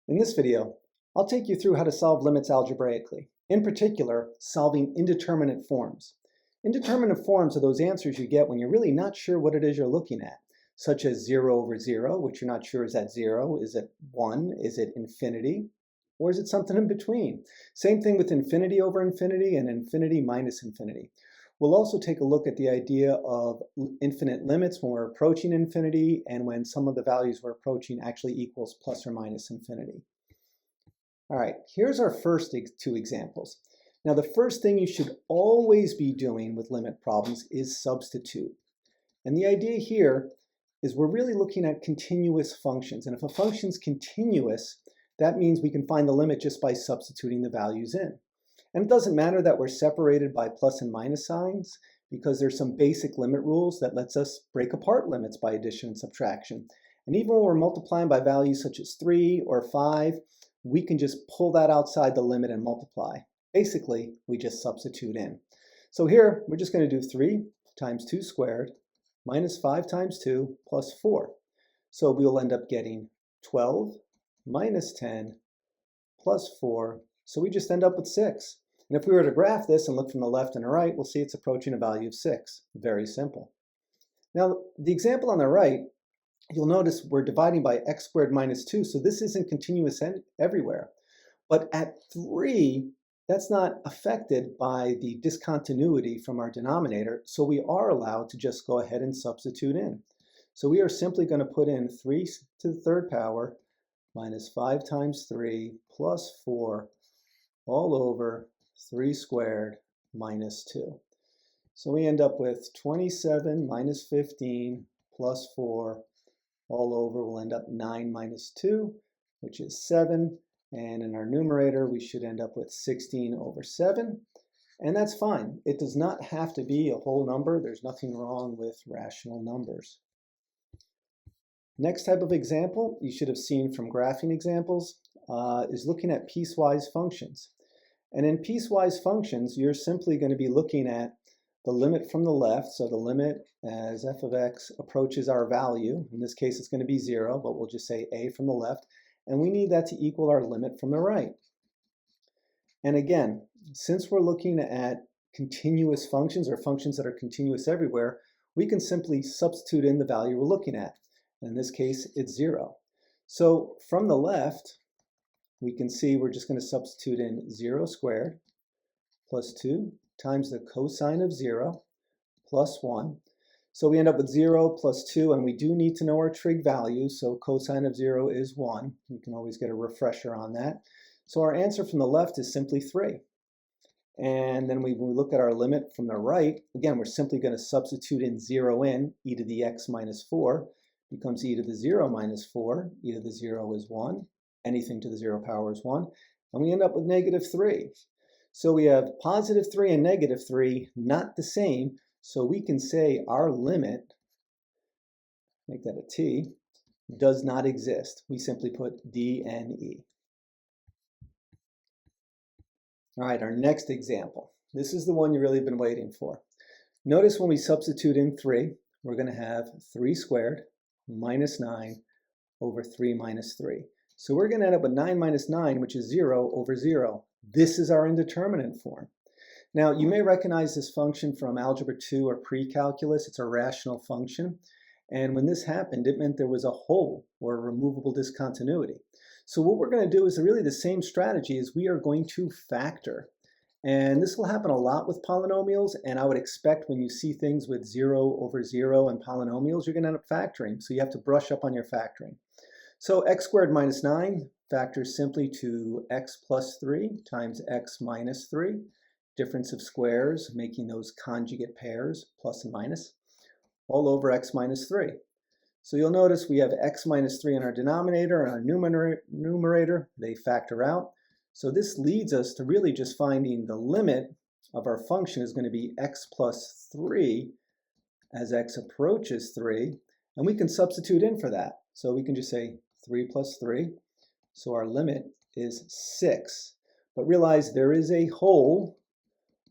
In this video, I'll take you through how to solve limits algebraically, in particular, solving indeterminate forms. Indeterminate forms are those answers you get when you're really not sure what it is you're looking at, such as 0 over 0, which you're not sure is that 0, is it 1, is it infinity, or is it something in between? Same thing with infinity over infinity and infinity minus infinity. We'll also take a look at the idea of infinite limits when we're approaching infinity and when some of the values we're approaching actually equals plus or minus infinity. All right, here's our first two examples. Now, the first thing you should always be doing with limit problems is substitute. And the idea here is we're really looking at continuous functions. And if a function's continuous, that means we can find the limit just by substituting the values in. And it doesn't matter that we're separated by plus and minus signs, because there's some basic limit rules that lets us break apart limits by addition and subtraction. And even when we're multiplying by values such as 3 or 5, we can just pull that outside the limit and multiply. Basically, we just substitute in. So here, we're just going to do 3 times 2 squared minus 5 times 2 plus 4. So we'll end up getting 12 minus 10 plus 4. So we just end up with 6. And if we were to graph this and look from the left and the right, we'll see it's approaching a value of 6. Very simple. Now, the example on the right, you'll notice we're dividing by x squared minus 2, so this isn't continuous everywhere. But at 3, that's not affected by the discontinuity from our denominator, so we are allowed to just go ahead and substitute in. So we are simply going to put in 3 to the third power minus 5 times 3 plus 4 all over 3 squared minus 2. So we end up with 27 minus 15 plus 4 all over. We'll end up 9 minus 2, which is 7. And in our numerator, we should end up with 16 over 7. And that's fine. It does not have to be a whole number. There's nothing wrong with rational numbers. Next type of example you should have seen from graphing examples is looking at piecewise functions. And in piecewise functions, you're simply going to be looking at the limit from the left. So the limit as f of x approaches our value. In this case, it's going to be 0, but we'll just say a from the left. And we need that to equal our limit from the right. And again, since we're looking at continuous functions or functions that are continuous everywhere, we can simply substitute in the value we're looking at. In this case, it's 0. So from the left, we can see we're just going to substitute in 0 squared plus 2 times the cosine of 0 plus 1. So we end up with 0 plus 2, and we do need to know our trig value, so cosine of 0 is 1. You can always get a refresher on that. So our answer from the left is simply 3. And then when we look at our limit from the right, again, we're simply going to substitute in 0 in, e to the x minus 4 becomes e to the 0 minus 4. E to the 0 is 1. Anything to the 0 power is 1. And we end up with negative 3. So we have positive 3 and negative 3, not the same. So we can say our limit, make that a t, does not exist. We simply put d and e. All right, our next example. This is the one you've really been waiting for. Notice when we substitute in 3, we're going to have 3 squared minus 9 over 3 minus 3. So we're going to end up with 9 minus 9, which is 0 over 0. This is our indeterminate form. Now, you may recognize this function from Algebra 2 or pre-calculus. It's a rational function. And when this happened, it meant there was a hole or a removable discontinuity. So what we're going to do is really the same strategy as we are going to factor. And this will happen a lot with polynomials, and I would expect when you see things with 0 over 0 and polynomials, you're going to end up factoring. So you have to brush up on your factoring. So x squared minus 9 factors simply to x plus 3 times x minus 3. Difference of squares, making those conjugate pairs, plus and minus, all over x minus 3. So you'll notice we have x minus 3 in our denominator and our numerator. They factor out. So this leads us to really just finding the limit of our function is going to be x plus 3 as x approaches 3. And we can substitute in for that. So we can just say 3 plus 3. So our limit is 6. But realize there is a hole,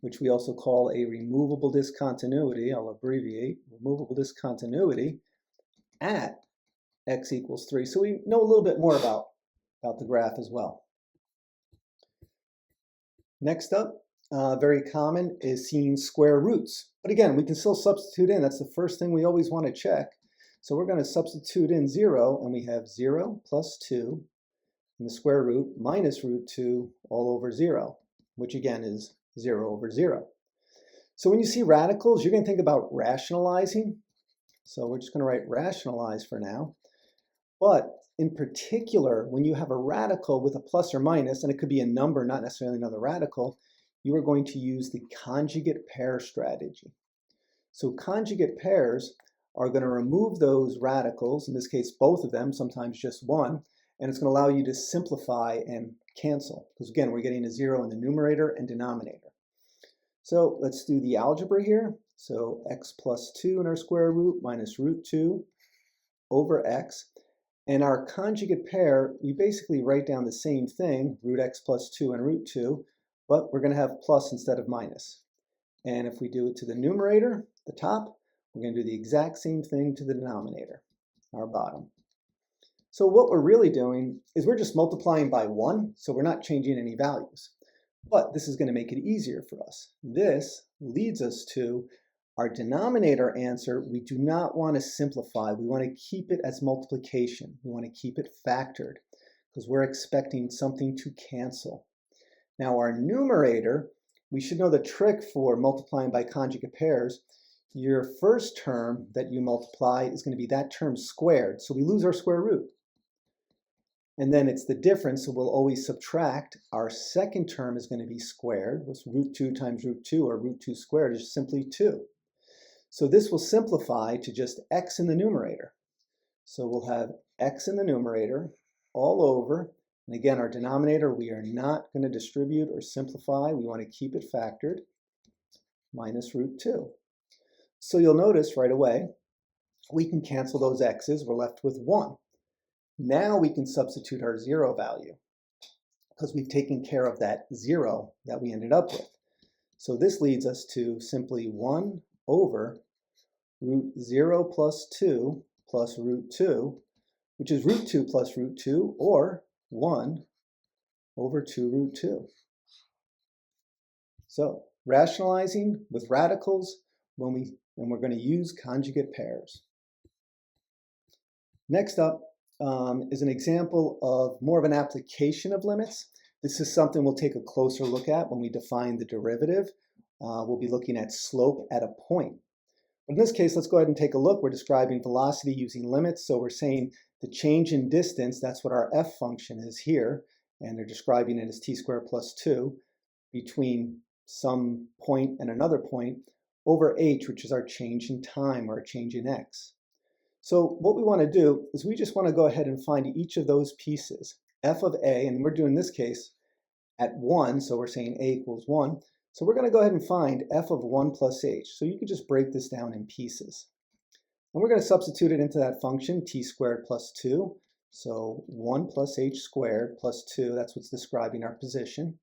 which we also call a removable discontinuity. I'll abbreviate removable discontinuity at x equals 3. So we know a little bit more about about the graph as well. Next up, very common, is seeing square roots. But again, we can still substitute in. That's the first thing we always want to check. So we're going to substitute in 0, and we have 0 plus 2 and the square root minus root 2 all over 0, which again is 0 over 0. So when you see radicals, you're going to think about rationalizing. So we're just going to write rationalize for now. But in particular, when you have a radical with a plus or minus, and it could be a number, not necessarily another radical, you are going to use the conjugate pair strategy. So conjugate pairs are going to remove those radicals, in this case both of them, sometimes just one, and it's going to allow you to simplify and cancel, because again, we're getting a 0 in the numerator and denominator. So let's do the algebra here. So x plus 2 in our square root minus root 2 over x. And our conjugate pair, we basically write down the same thing, root x plus 2 and root 2, but we're going to have plus instead of minus. And if we do it to the numerator, the top, we're going to do the exact same thing to the denominator, our bottom. So what we're really doing is we're just multiplying by 1, so we're not changing any values. But this is going to make it easier for us. This leads us to our denominator answer. We do not want to simplify. We want to keep it as multiplication. We want to keep it factored because we're expecting something to cancel. Now our numerator, we should know the trick for multiplying by conjugate pairs. Your first term that you multiply is going to be that term squared. So we lose our square root. And then it's the difference, so we'll always subtract. Our second term is going to be squared. What's root 2 times root 2, or root 2 squared, is simply 2. So this will simplify to just x in the numerator. So we'll have x in the numerator all over. And again, our denominator, we are not going to distribute or simplify. We want to keep it factored, minus root 2. So you'll notice right away, we can cancel those x's. We're left with 1. Now we can substitute our 0 value because we've taken care of that 0 that we ended up with. So this leads us to simply 1 over root 0 plus 2 plus root 2, which is root 2 plus root 2, or 1 over 2 root 2. So rationalizing with radicals and we're going to use conjugate pairs. Next up is an example of more of an application of limits. This is something we'll take a closer look at when we define the derivative. We'll be looking at slope at a point. But in this case, let's go ahead and take a look. We're describing velocity using limits. So we're saying the change in distance, that's what our f function is here. And they're describing it as t squared plus 2 between some point and another point over h, which is our change in time or change in x. So what we want to do is we just want to go ahead and find each of those pieces, f of a, and we're doing this case at 1, so we're saying a equals 1. So we're going to go ahead and find f of 1 plus h. So you can just break this down in pieces. And we're going to substitute it into that function, t squared plus 2. So 1 plus h squared plus 2, that's what's describing our position.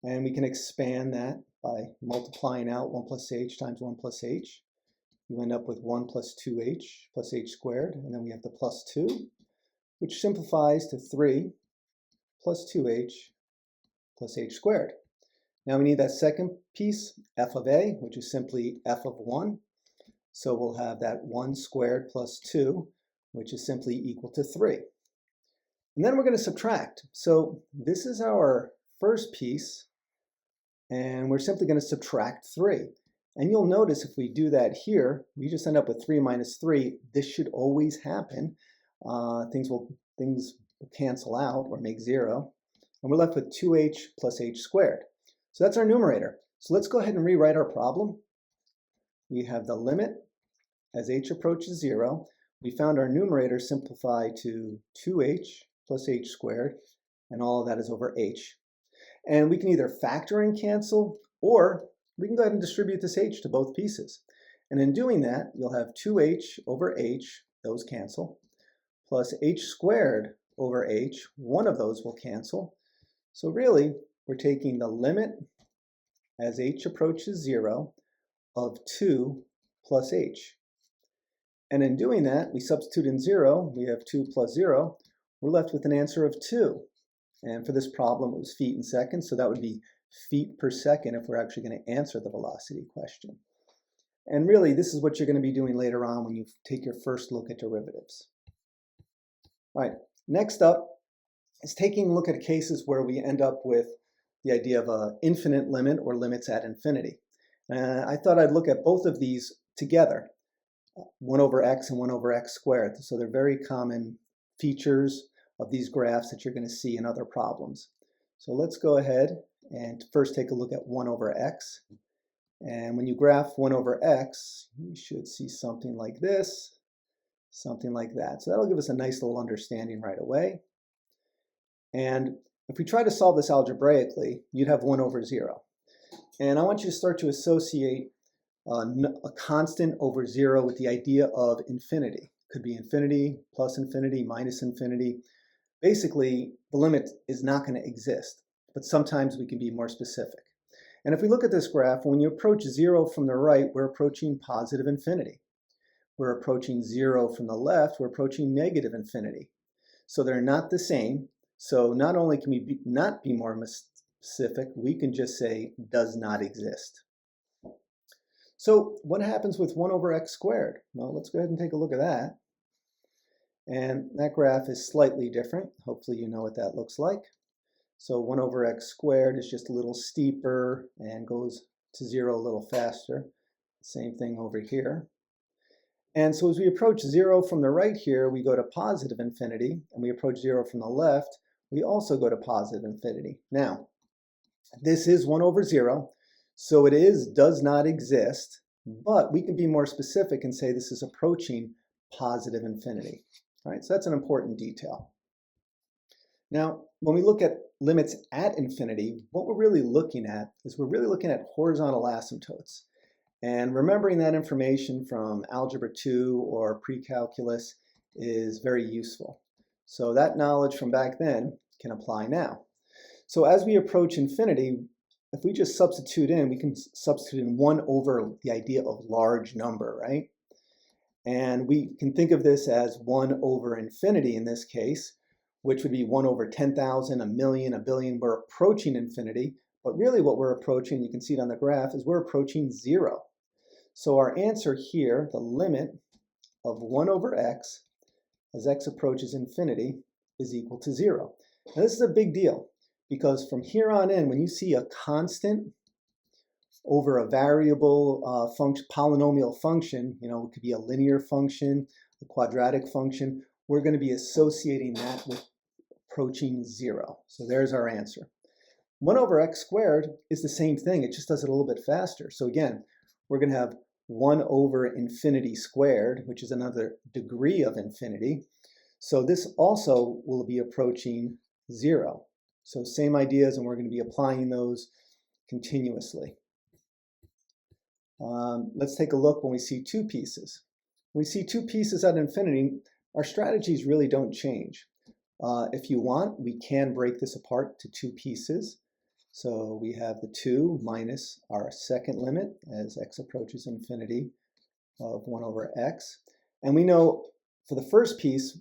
And we can expand that by multiplying out 1 plus h times 1 plus h. You end up with 1 plus 2h plus h squared, and then we have the plus 2, which simplifies to 3 plus 2h plus h squared. Now we need that second piece, f of a, which is simply f of 1. So we'll have that 1 squared plus 2, which is simply equal to 3. And then we're going to subtract. So this is our first piece, and we're simply going to subtract 3. And you'll notice if we do that here, we just end up with 3 minus 3. This should always happen. Things will cancel out or make 0. And we're left with 2h plus h squared. So that's our numerator. So let's go ahead and rewrite our problem. We have the limit as h approaches 0. We found our numerator simplify to 2h plus h squared, and all of that is over h. And we can either factor and cancel, or we can go ahead and distribute this h to both pieces. And in doing that, you'll have 2h over h, those cancel, plus h squared over h, one of those will cancel. So really, we're taking the limit as h approaches 0 of 2 plus h. And in doing that, we substitute in 0, we have 2 plus 0, we're left with an answer of 2. And for this problem, it was feet in seconds, so that would be feet per second if we're actually going to answer the velocity question. And really, this is what you're going to be doing later on when you take your first look at derivatives. All right, next up is taking a look at cases where we end up with the idea of an infinite limit or limits at infinity. I thought I'd look at both of these together, 1 over x and 1 over x squared. So they're very common features of these graphs that you're going to see in other problems. So let's go ahead and first take a look at 1 over x. And when you graph 1 over x, you should see something like this, something like that. So that'll give us a nice little understanding right away. And if we try to solve this algebraically, you'd have 1 over 0. And I want you to start to associate a constant over 0 with the idea of infinity. Could be infinity, plus infinity, minus infinity. Basically, the limit is not going to exist, but sometimes we can be more specific. And if we look at this graph, when you approach 0 from the right, we're approaching positive infinity. We're approaching 0 from the left, we're approaching negative infinity. So they're not the same. So not only can we not be more specific, we can just say does not exist. So what happens with 1 over x squared? Well, let's go ahead and take a look at that. And that graph is slightly different. Hopefully you know what that looks like. So 1 over x squared is just a little steeper and goes to 0 a little faster. Same thing over here. And so as we approach 0 from the right here, we go to positive infinity, and we approach 0 from the left, we also go to positive infinity. Now, this is 1 over 0, so it does not exist, but we can be more specific and say this is approaching positive infinity. All right, so that's an important detail. Now, when we look at limits at infinity, what we're really looking at is we're really looking at horizontal asymptotes. And remembering that information from Algebra 2 or pre-calculus is very useful. So that knowledge from back then can apply now. So as we approach infinity, if we just substitute in, we can substitute in 1 over the idea of large number, right? And we can think of this as 1 over infinity in this case, which would be 1 over 10,000, a million, a billion. We're approaching infinity, but really what we're approaching, you can see it on the graph, is we're approaching 0. So our answer here, the limit of 1 over x as x approaches infinity is equal to 0. Now this is a big deal because from here on in, when you see a constant over a variable polynomial function, you know, it could be a linear function, a quadratic function, we're going to be associating that with approaching 0. So there's our answer. 1 over x squared is the same thing, it just does it a little bit faster. So again, we're going to have 1 over infinity squared, which is another degree of infinity. So this also will be approaching 0. So same ideas, and we're going to be applying those continuously. Let's take a look when we see 2 pieces. When we see 2 pieces at infinity, our strategies really don't change. If you want, we can break this apart to 2 pieces. So we have the 2 minus our second limit as x approaches infinity of 1 over x. And we know for the first piece,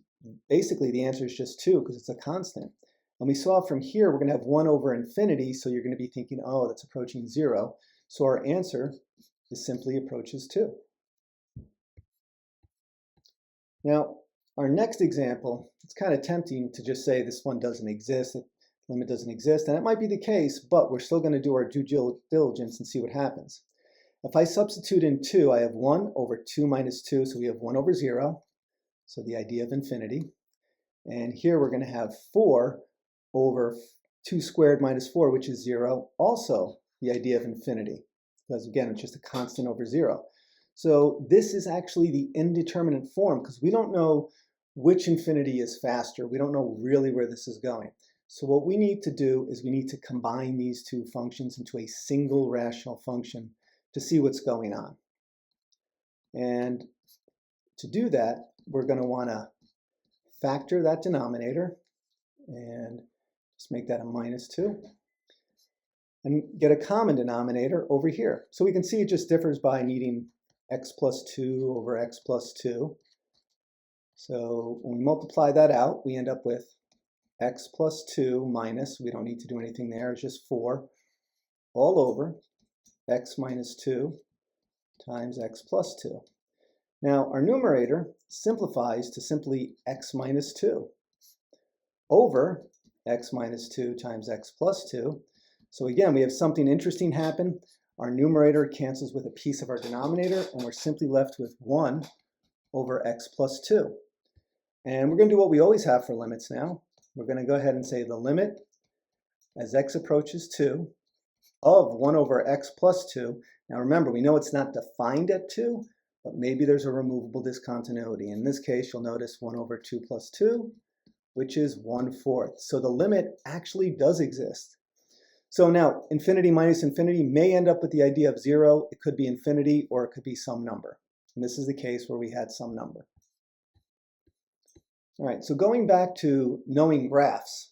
basically the answer is just 2 because it's a constant. And we saw from here, we're going to have 1 over infinity, so you're going to be thinking, oh, that's approaching 0. So our answer is simply approaches 2. Now, our next example, it's kind of tempting to just say this one doesn't exist, the limit doesn't exist, and it might be the case, but we're still going to do our due diligence and see what happens. If I substitute in 2, I have 1 over 2 minus 2, so we have 1 over 0, so the idea of infinity. And here we're going to have 4 over 2 squared minus 4, which is 0, also the idea of infinity, because again, it's just a constant over 0. So this is actually the indeterminate form because we don't know which infinity is faster. We don't know really where this is going. So what we need to do is we need to combine these 2 functions into a single rational function to see what's going on. And to do that, we're going to want to factor that denominator and just make that a minus 2 and get a common denominator over here. So we can see it just differs by needing x plus 2 over x plus 2. So when we multiply that out, we end up with x plus 2 minus, we don't need to do anything there, it's just 4, all over x minus 2 times x plus 2. Now, our numerator simplifies to simply x minus 2 over x minus 2 times x plus 2. So again, we have something interesting happen. Our numerator cancels with a piece of our denominator, and we're simply left with 1 over x plus 2. And we're going to do what we always have for limits now. We're going to go ahead and say the limit as x approaches 2 of 1 over x plus 2. Now remember, we know it's not defined at 2, but maybe there's a removable discontinuity. In this case, you'll notice 1 over 2 plus 2, which is 1/4. So the limit actually does exist. So now, infinity minus infinity may end up with the idea of 0. It could be infinity, or it could be some number. And this is the case where we had some number. All right, so going back to knowing graphs,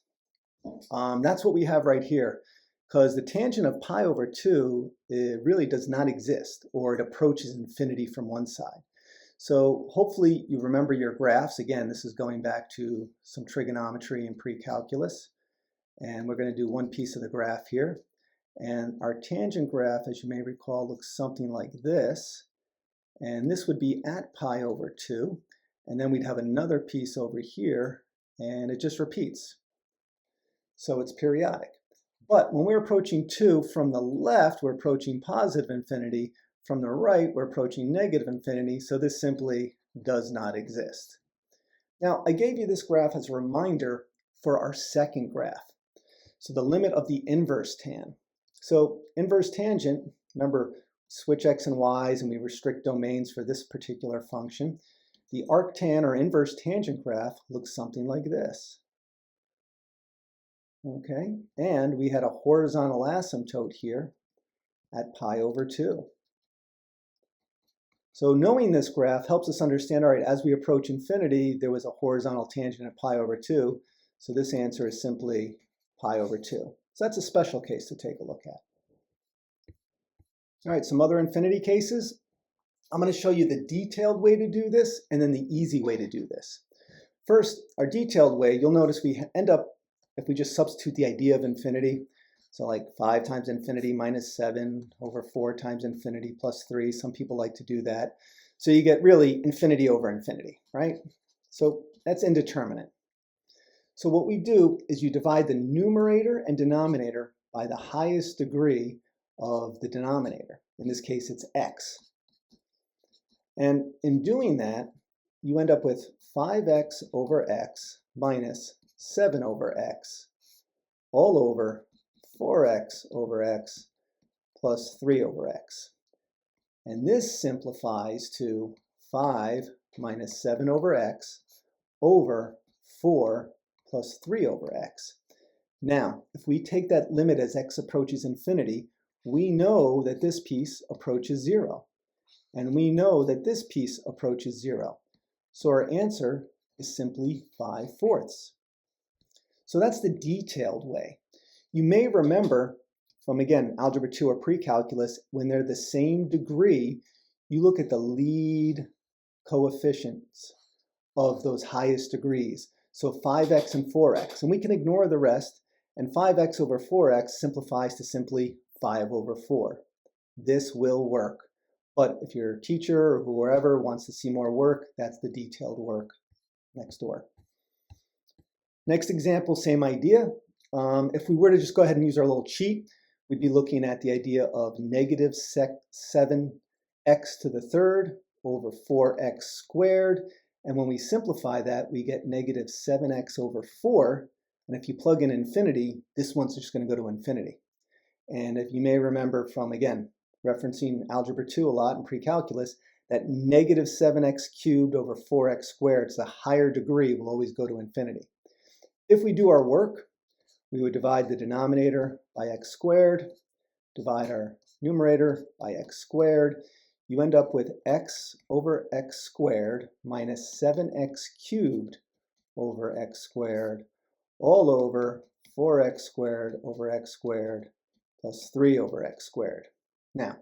that's what we have right here, because the tangent of pi over 2 it really does not exist, or it approaches infinity from one side. So hopefully you remember your graphs. Again, this is going back to some trigonometry and pre-calculus. And we're going to do one piece of the graph here. And our tangent graph, as you may recall, looks something like this. And this would be at pi over 2. And then we'd have another piece over here, and it just repeats. So it's periodic. But when we're approaching 2 from the left, we're approaching positive infinity. From the right, we're approaching negative infinity. So this simply does not exist. Now, I gave you this graph as a reminder for our second graph. So the limit of the inverse tan. So inverse tangent, remember, switch x and y's and we restrict domains for this particular function. The arctan or inverse tangent graph looks something like this. Okay, and we had a horizontal asymptote here at pi over 2. So knowing this graph helps us understand, all right, as we approach infinity, there was a horizontal tangent at pi over 2. So this answer is simply pi over 2. So that's a special case to take a look at. All right, some other infinity cases. I'm going to show you the detailed way to do this and then the easy way to do this. First, our detailed way, you'll notice we end up, if we just substitute the idea of infinity, so like 5 times infinity minus 7 over 4 times infinity plus 3. Some people like to do that. So you get really infinity over infinity, right? So that's indeterminate. So what we do is you divide the numerator and denominator by the highest degree of the denominator. In this case, it's x. And in doing that, you end up with 5x over x minus 7 over x all over 4x over x plus 3 over x. And this simplifies to 5 minus 7 over x over 4 plus 3 over x. Now, if we take that limit as x approaches infinity, we know that this piece approaches 0. And we know that this piece approaches 0. So our answer is simply 5/4. So that's the detailed way. You may remember from, again, Algebra 2 or pre-calculus, when they're the same degree, you look at the lead coefficients of those highest degrees. So 5x and 4x, and we can ignore the rest, and 5x over 4x simplifies to simply 5 over 4. This will work. But if your teacher or whoever wants to see more work, that's the detailed work next door. Next example, same idea. If we were to just go ahead and use our little cheat, we'd be looking at the idea of negative 7x to the third over 4x squared. And when we simplify that, we get negative 7x over 4. And if you plug in infinity, this one's just going to go to infinity. And if you may remember from, again, referencing Algebra 2 a lot in pre-calculus, that negative 7x cubed over 4x squared, so the higher degree will always go to infinity. If we do our work, we would divide the denominator by x squared, divide our numerator by x squared. You end up with x over x squared minus 7x cubed over x squared all over 4x squared over x squared plus 3 over x squared. Now,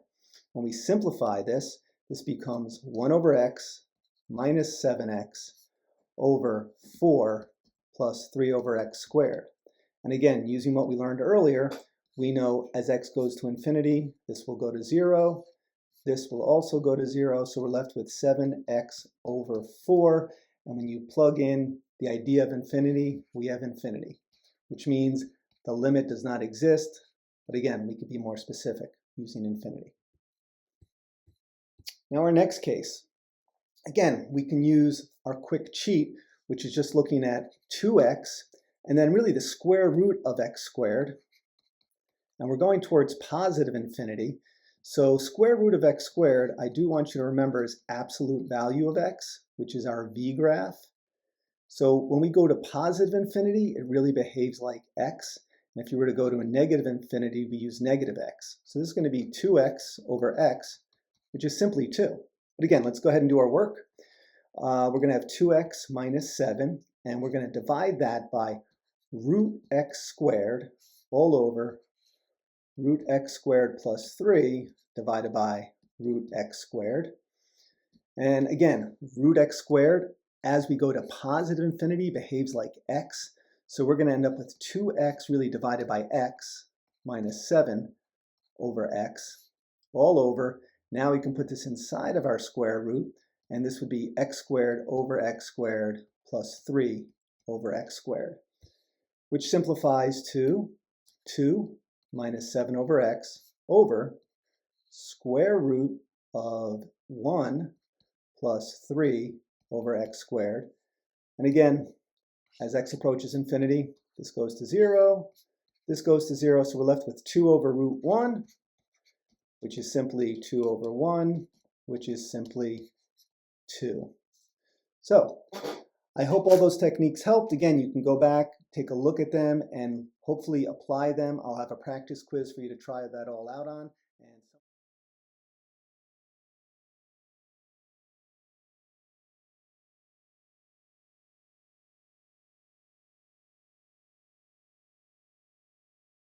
when we simplify this, this becomes 1 over x minus 7x over 4 plus 3 over x squared. And again, using what we learned earlier, we know as x goes to infinity, this will go to 0. This will also go to 0, so we're left with 7x over 4. And when you plug in the idea of infinity, we have infinity, which means the limit does not exist. But again, we could be more specific using infinity. Now our next case. Again, we can use our quick cheat, which is just looking at 2x, and then really the square root of x squared. And we're going towards positive infinity. So square root of x squared, I do want you to remember, is absolute value of x, which is our v graph. So when we go to positive infinity, it really behaves like x. And if you were to go to a negative infinity, we use negative x. So this is going to be 2x over x, which is simply 2. But again, let's go ahead and do our work. We're going to have 2x minus 7, and we're going to divide that by root x squared all over root x squared plus 3 divided by root x squared. And again, root x squared, as we go to positive infinity, behaves like x. So we're going to end up with 2x really divided by x minus 7 over x all over. Now we can put this inside of our square root, and this would be x squared over x squared plus 3 over x squared, which simplifies to 2 minus 7 over x over square root of 1 plus 3 over x squared. And again, as x approaches infinity, this goes to 0, this goes to 0, so we're left with 2 over root 1, which is simply 2 over 1, which is simply 2. So I hope all those techniques helped. Again, you can go back, take a look at them, and hopefully apply them. I'll have a practice quiz for you to try that all out on.